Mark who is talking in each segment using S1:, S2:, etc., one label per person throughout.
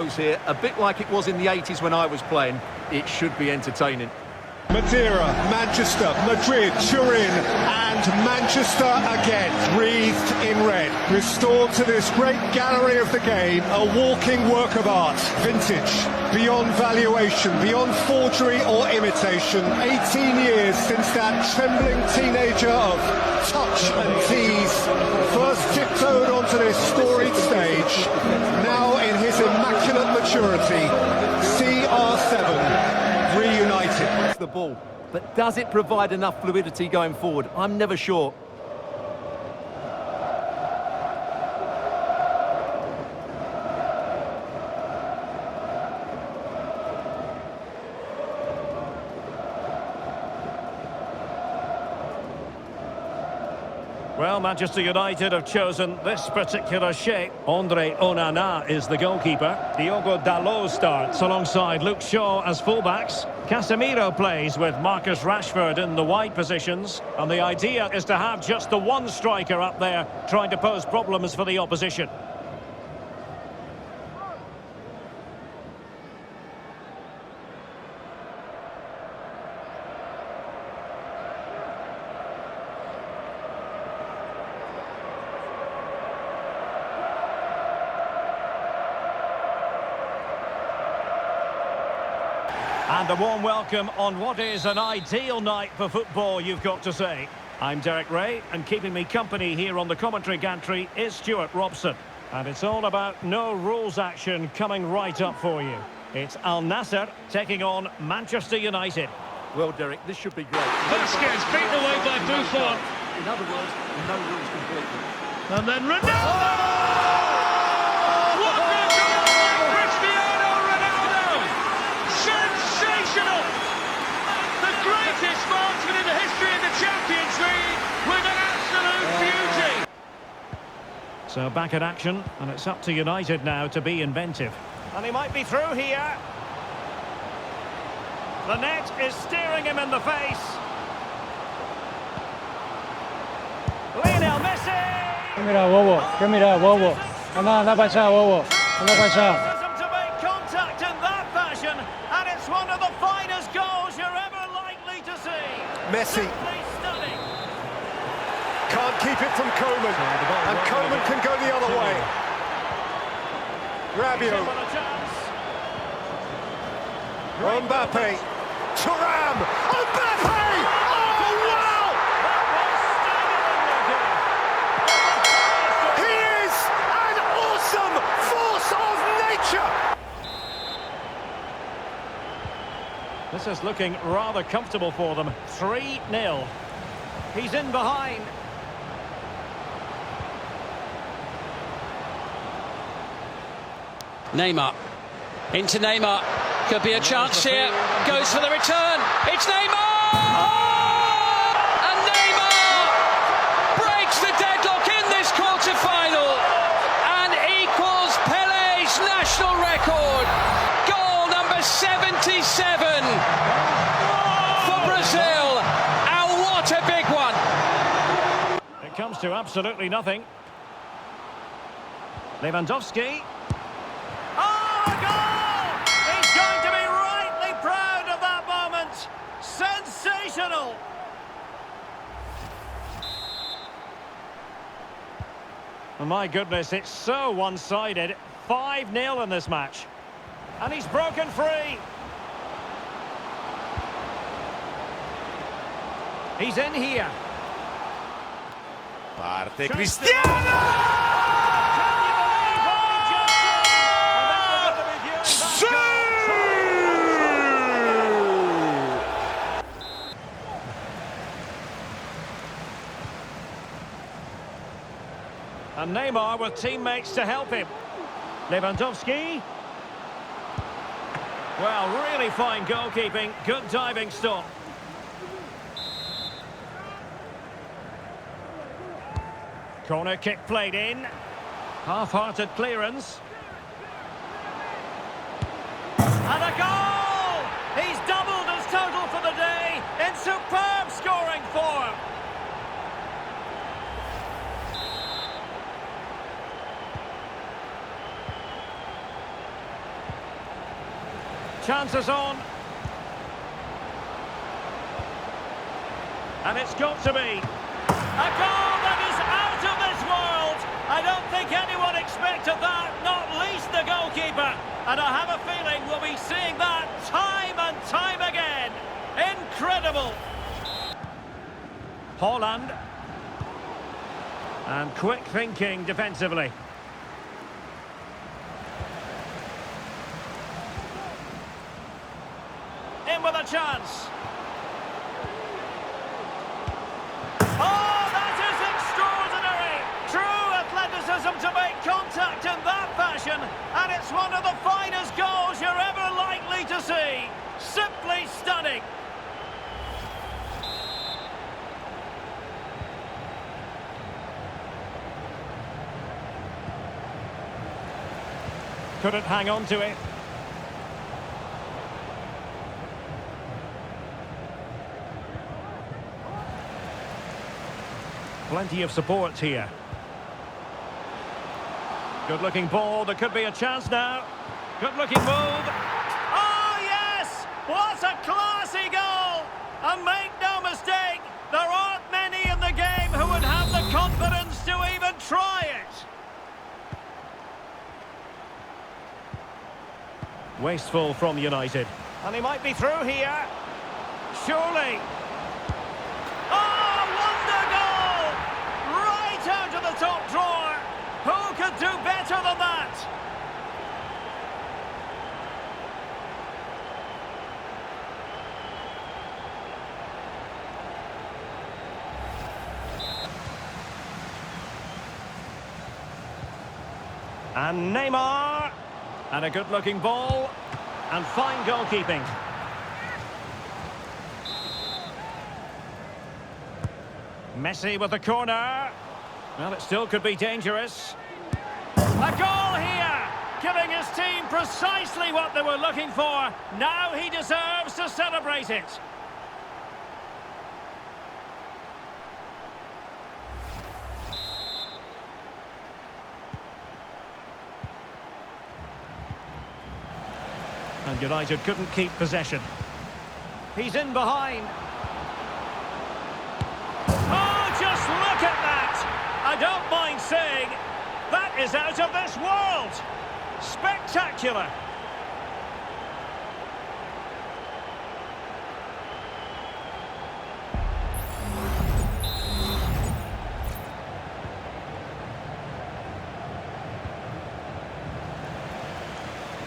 S1: Here, a bit like it was in the 80s when I was playing. It should be entertaining.
S2: Madeira, Manchester, Madrid, Turin and Manchester again, wreathed in red. Restored to this great gallery of the game, a walking work of art. Vintage, beyond valuation, beyond forgery or imitation. 18 years since that trembling teenager of touch and tease first tiptoed onto this storied stage. Now in his immaculate maturity, CR7 reunited.
S1: The ball, but does it provide enough fluidity going forward? I'm never sure.
S3: Well, Manchester United have chosen this particular shape. Andre Onana is the goalkeeper. Diogo Dalot starts alongside Luke Shaw as fullbacks. Casemiro plays with Marcus Rashford in the wide positions. And the idea is to have just the one striker up there trying to pose problems for the opposition. And a warm welcome on what is an ideal night for football, you've got to say. I'm Derek Ray, and keeping me company here on the commentary gantry is Stuart Robson. And it's all about no rules action coming right up for you. It's Al Nassr taking on Manchester United.
S1: Well, Derek, this should be great.
S4: Vasquez beaten away by Buffon.
S1: In other words, no rules completely.
S4: And then Ronaldo! Sensational! The greatest marksman in the history of the Champions League with an absolute beauty!
S3: So back at action, and it's up to United now to be inventive. And he might be through here. The net is staring him in the face. Lionel Messi!
S5: ¿Qué mira, bobo? ¿Qué mira, bobo? Anda, anda para allá, bobo. Anda para allá.
S3: To make contact in that fashion, and it's one of the finest goals you're ever likely to see.
S2: Messi
S3: Simply stunning.
S2: can't keep it from Coman, and Coman can go the other way. Rabiot,
S3: What a chance.
S2: Mbappe, Thuram, Mbappe! Oh, wow! He is an awesome force of nature!
S3: This is looking rather comfortable for them. 3-0. He's in behind.
S6: Neymar. Into Neymar. Could be a chance here. Goes for the return. It's Neymar! And Neymar breaks the deadlock in this quarter-final and equals Pele's national record. Goal number 77 for Brazil. And what a big one.
S3: It comes to absolutely nothing. Lewandowski. Oh, a goal! He's going to be rightly proud of that moment. Sensational! Oh, my goodness, it's so one-sided. 5-0 in this match. And he's broken free. He's in here.
S2: Parte
S3: Cristiano! And Neymar with teammates to help him. Lewandowski. Well, really fine goalkeeping. Good diving stop. Corner kick played in. Half-hearted clearance. And a goal! He's doubled his total for the day in superb scoring form. Chances on. And it's got to be. A goal that is out of this world. I don't think anyone expected that, not least the goalkeeper. And I have a feeling we'll be seeing that time and time again. Incredible. Holland. And quick thinking defensively. In with a chance. Oh, that is extraordinary! True athleticism to make contact in that fashion, and it's one of the finest goals you're ever likely to see. Simply stunning. Couldn't hang on to it. Plenty of support here. Good-looking ball. There could be a chance now. Good-looking move. Oh, yes! What a classy goal! And make no mistake, there aren't many in the game who would have the confidence to even try it. Wasteful from United. And he might be through here. Surely. Oh, wonder goal! Right out of the top drawer. Who could do better than that? And Neymar. And a good-looking ball. And fine goalkeeping. Messi with the corner. Well, it still could be dangerous. A goal here, giving his team precisely what they were looking for. Now he deserves to celebrate it. And United couldn't keep possession. He's in behind. Oh, just look at that! I don't mind saying, that is out of this world! Spectacular!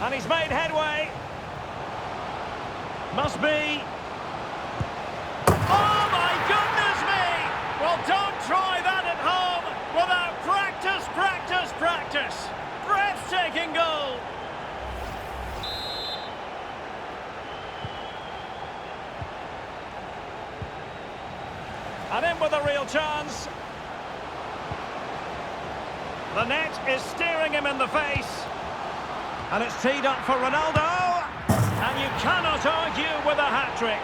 S3: And he's made headway. Must be. Oh my goodness me! Well, don't try that at home without practice, practice, practice. Breathtaking goal. And in with a real chance. The net is staring him in the face. And it's teed up for Ronaldo. And you cannot argue with a hat-trick.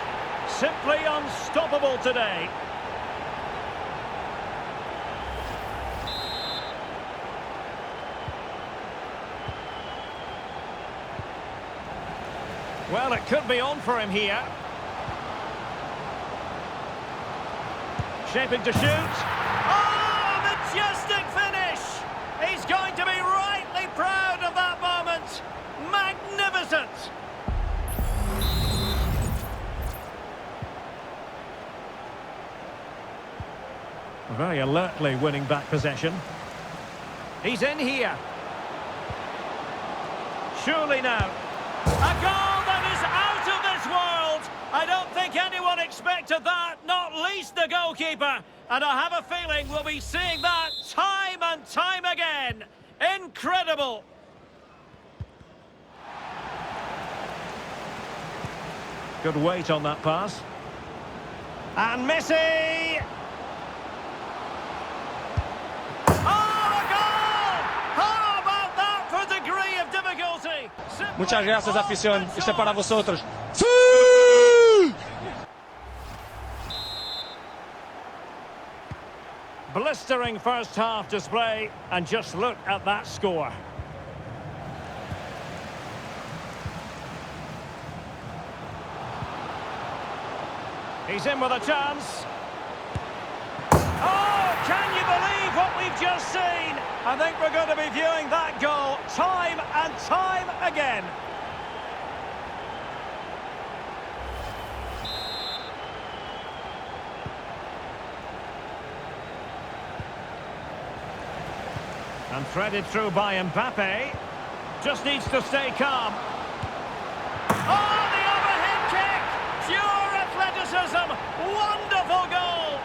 S3: Simply unstoppable today. Well, it could be on for him here. Shaping to shoot. Oh, majestic finish! He's going to be rightly proud of that moment. Magnificent! Very alertly winning back possession. He's in here. Surely now. A goal that is out of this world! I don't think anyone expected that, not least the goalkeeper. And I have a feeling we'll be seeing that time and time again. Incredible! Good weight on that pass. And Messi!
S5: Muchas gracias, afición. Esto es para vosotros.
S3: Blistering first half display, and just look at that score. He's in with a chance. Oh, can you believe what we've just seen? I think we're going to be viewing that goal time and time again. And threaded through by Mbappe. Just needs to stay calm. Oh, the overhead kick! Pure athleticism! Wonderful goal!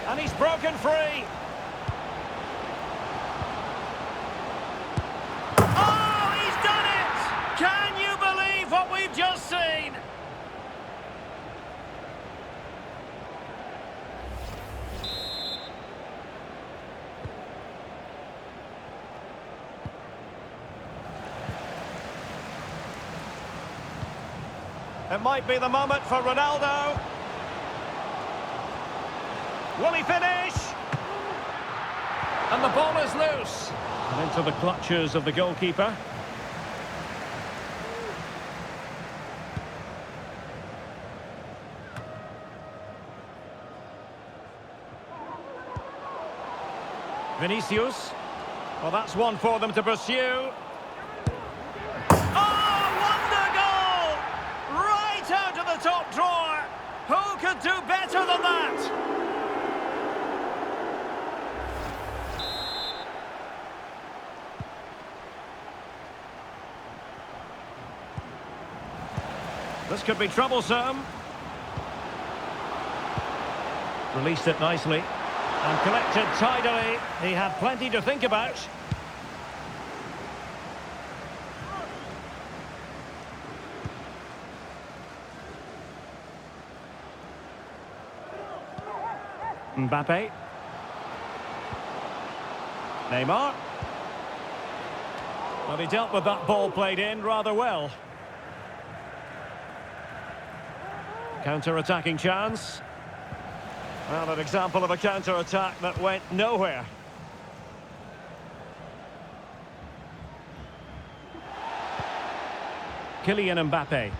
S3: And he's broken free. Oh, he's done it! Can you believe what we've just seen? It might be the moment for Ronaldo. Will he finish? And the ball is loose. And into the clutches of the goalkeeper. Vinicius. Well, that's one for them to pursue. Oh, wonder goal! Right out of the top drawer. Who could do better than that? This could be troublesome. Released it nicely. And collected tidily. He had plenty to think about. Mbappe. Neymar. Well, he dealt with that ball played in rather well. Counter-attacking chance. Well, an example of a counter-attack that went nowhere. Kylian Mbappe.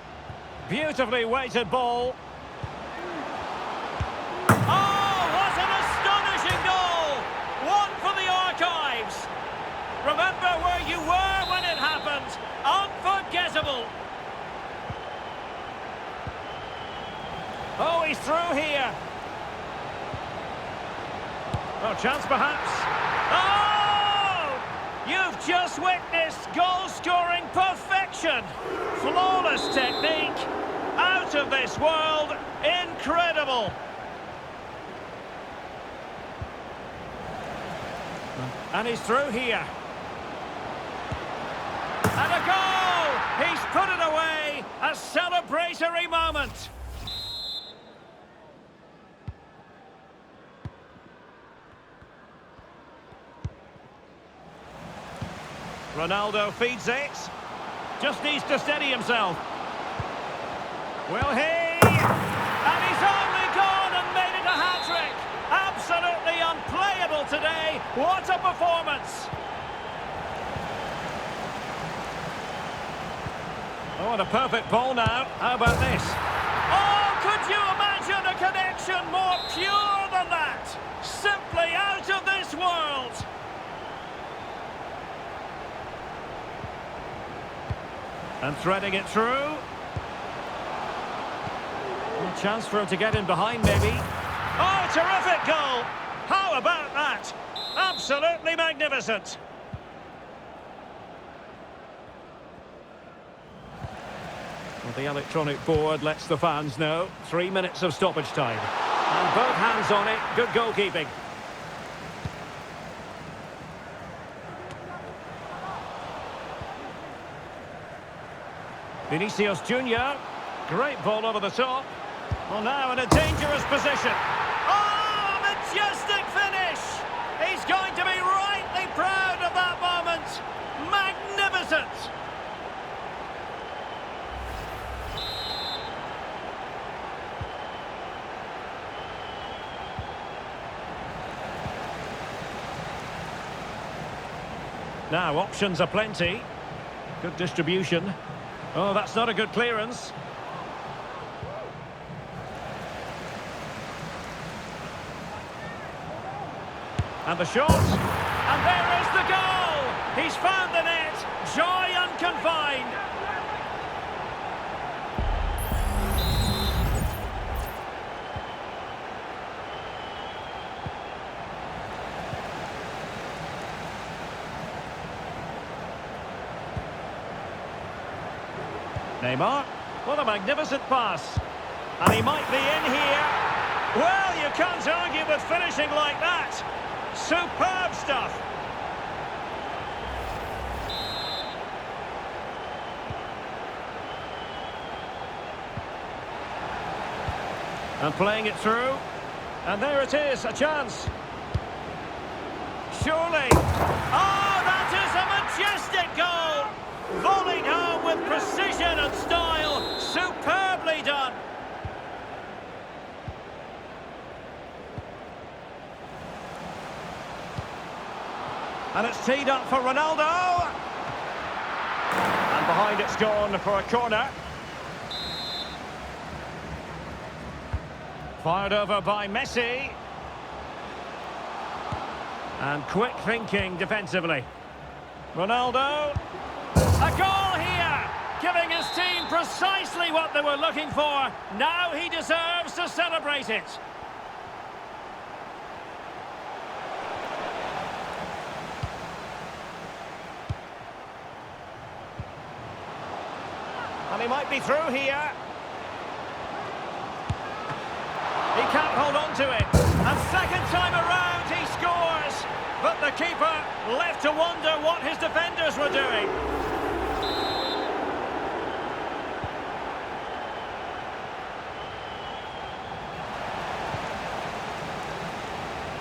S3: Beautifully weighted ball. Oh, what an astonishing goal! One for the archives. Remember where you were when it happened. Unforgettable. Oh, he's through here. Oh, chance perhaps. Oh! You've just witnessed goal-scoring perfection. Flawless technique. Out of this world. Incredible. And he's through here. And a goal! He's put it away. A celebratory moment. Ronaldo feeds it. Just needs to steady himself. Will he? And he's only gone and made it a hat-trick. Absolutely unplayable today. What a performance. Oh, and a perfect ball now. How about this? Oh, could you imagine a connection more pure than that? Simply out of this world. And threading it through. A chance for him to get in behind, maybe. Oh, terrific goal! How about that? Absolutely magnificent. Well, the electronic board lets the fans know. 3 minutes of stoppage time. And both hands on it. Good goalkeeping. Vinicius Junior, great ball over the top. Well, now in a dangerous position. Oh, majestic finish! He's going to be rightly proud of that moment. Magnificent! Now, options are plenty. Good distribution. Oh, that's not a good clearance. And the shot. And there is the goal! He's found the net. Joy unconfined. Neymar. What a magnificent pass. And he might be in here. Well, you can't argue with finishing like that. Superb stuff. And playing it through. And there it is, a chance. Surely. Oh, that is a majestic goal. Volleyed home with precision and style. Superbly done. And it's teed up for Ronaldo. And behind it's gone for a corner. Fired over by Messi. And quick thinking defensively. Ronaldo. A goal here, giving his team precisely what they were looking for. Now he deserves to celebrate it. And he might be through here. He can't hold on to it. And second time around he scores. But the keeper left to wonder what his defenders were doing.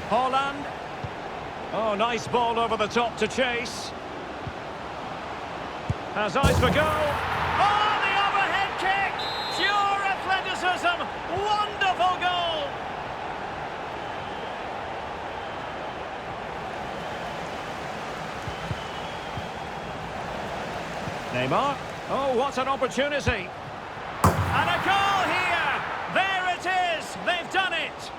S3: Holland. Oh, nice ball over the top to chase. Has eyes for goal. Oh, the overhead kick! Pure athleticism. Wonderful goal. Neymar. Oh, what an opportunity. And a goal here. There it is. They've done it.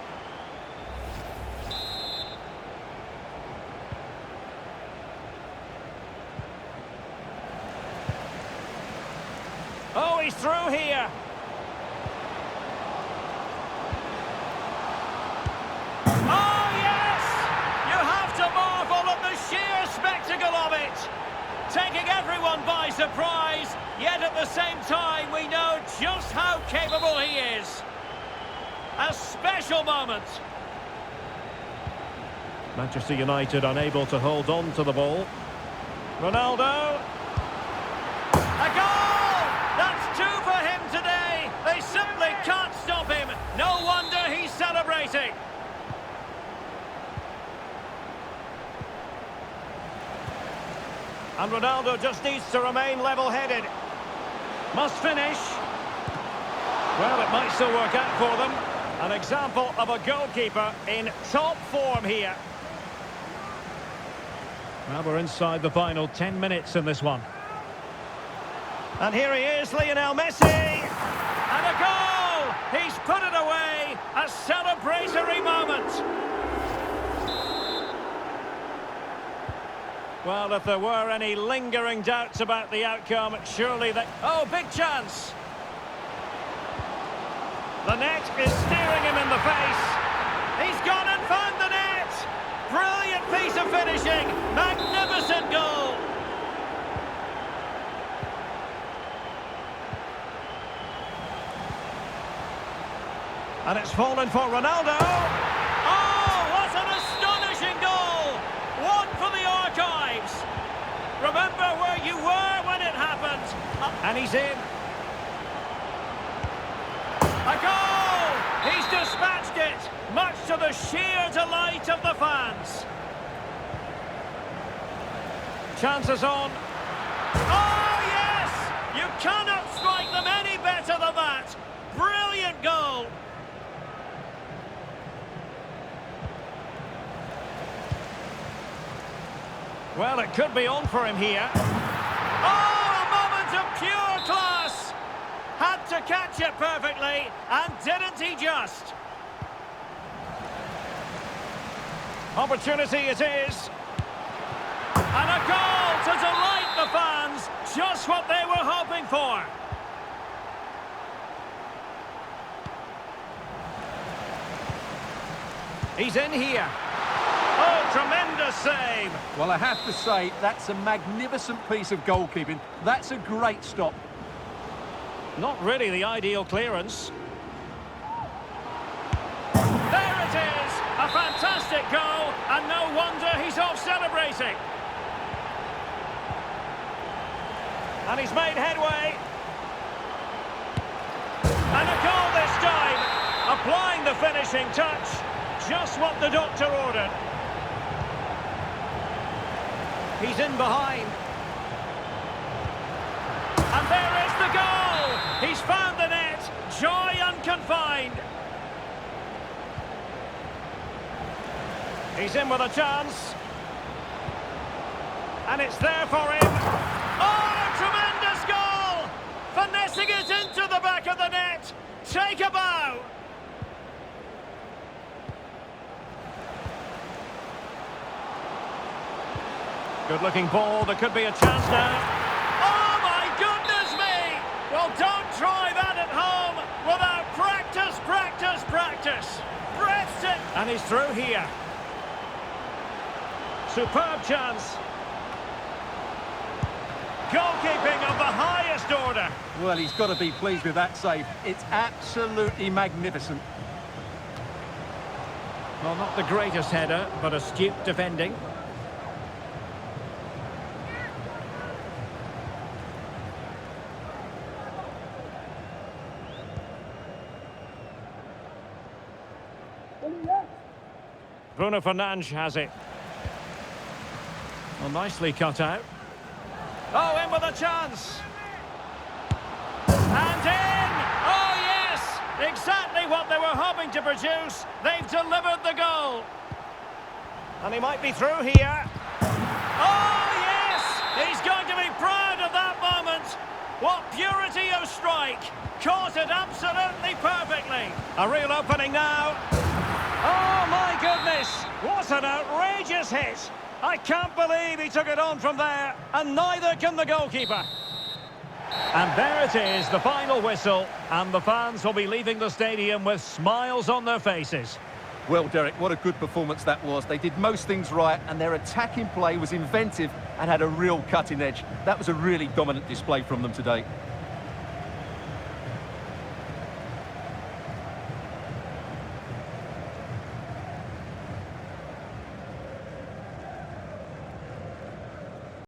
S3: Oh, he's through here. Oh, yes! You have to marvel at the sheer spectacle of it. Taking everyone by surprise, yet at the same time we know just how capable he is. A special moment. Manchester United unable to hold on to the ball. Ronaldo. A goal! That's two for him today. They simply can't stop him. No wonder he's celebrating. And Ronaldo just needs to remain level-headed. Must finish. Well, it might still work out for them. An example of a goalkeeper in top form here. Well, we're inside the final 10 minutes in this one. And here he is, Lionel Messi. And a goal! He's put it away. A celebratory moment. Well, if there were any lingering doubts about the outcome, surely that... Oh, big chance! The net is staring him in the face. He's gone and found the net! Brilliant piece of finishing! Magnificent goal! And it's fallen for Ronaldo. Oh, what an astonishing goal! One for the archives. Remember where you were when it happened. And he's in. A goal! He's dispatched it, much to the sheer delight of the fans. Chances on. Oh, yes! You cannot strike them any better than that. Brilliant goal. Well, it could be on for him here. Oh, a moment of pure class! Had to catch it perfectly, and didn't he just? Opportunity it is. And a goal to delight the fans. Just what they were hoping for. He's in here. Oh, tremendous save.
S1: Well, I have to say, that's a magnificent piece of goalkeeping. That's a great stop.
S3: Not really the ideal clearance. There it is! A fantastic goal, and no wonder he's off celebrating. And he's made headway. And a goal this time. Applying the finishing touch. Just what the doctor ordered. He's in behind. And there is the goal! He's found the net. Joy unconfined. He's in with a chance. And it's there for him. Oh, a tremendous goal! Finessing it into the back of the net. Take a bow. Good-looking ball. There could be a chance now. Oh, my goodness me! Well, don't try that at home without practice, practice, practice. Breathtaking. And he's through here. Superb chance. Goalkeeping of the highest order.
S1: Well, he's got to be pleased with that save. It's absolutely magnificent.
S3: Well, not the greatest header, but astute defending. Bruno Fernandes has it. Well, nicely cut out. Oh, in with a chance. And in! Oh, yes! Exactly what they were hoping to produce. They've delivered the goal. And he might be through here. Oh, yes! He's going to be proud of that moment. What purity of strike. Caught it absolutely perfectly. A real opening now. Oh, my goodness! What an outrageous hit! I can't believe he took it on from there, and neither can the goalkeeper. And there it is, the final whistle, and the fans will be leaving the stadium with smiles on their faces.
S1: Well, Derek, what a good performance that was. They did most things right, and their attacking play was inventive and had a real cutting edge. That was a really dominant display from them today.